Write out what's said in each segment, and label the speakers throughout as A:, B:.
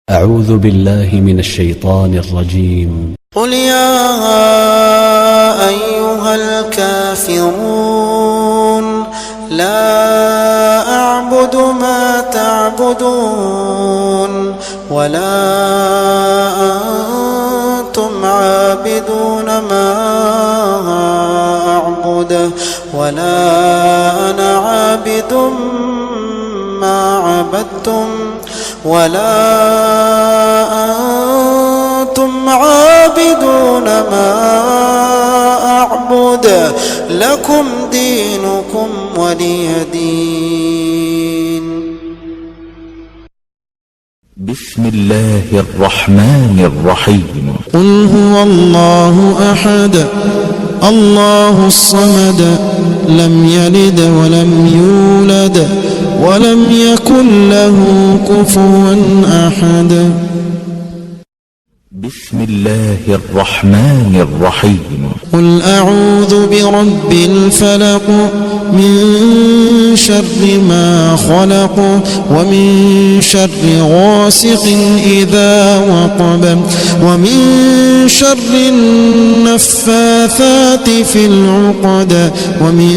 A: أعوذ بالله من الشيطان الرجيم.
B: قل يا أيها الكافرون لا أعبد ما تعبدون ولا أنتم عابدون ما أعبد ولا أنا عابد ما عبدتم ولا أنتم عابدون ما أعبد لكم دينكم ولي دين.
C: بسم الله الرحمن الرحيم.
D: قل هو الله أحد الله الصمد لم يلد ولم يولد ولم يكن له كفوا أحد.
C: بسم الله الرحمن الرحيم.
D: قل أعوذ برب الفلق من شر ما خلق ومن شر غاسق إذا وقب ومن شر النفاثات في العقد ومن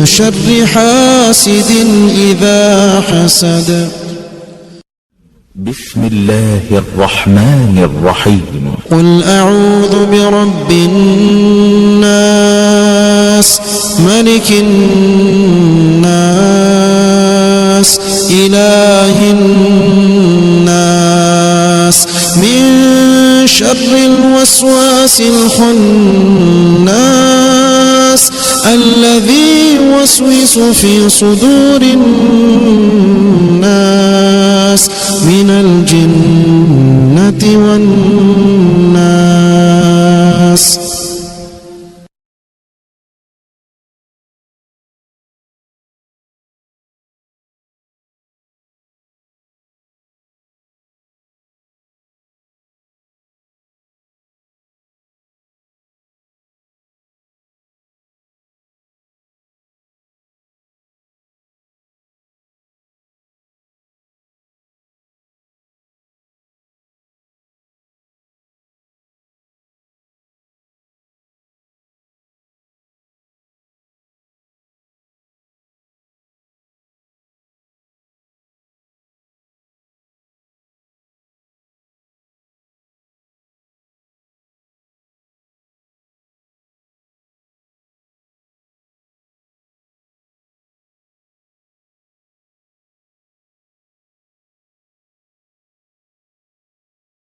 D: شر حاسد إذا حسد.
C: بسم الله الرحمن الرحيم.
D: قل أعوذ برب الناس ملك الناس إله الناس من شر الوسواس الخناس الذي يوسوس في صدور الناس من الجنة والناس.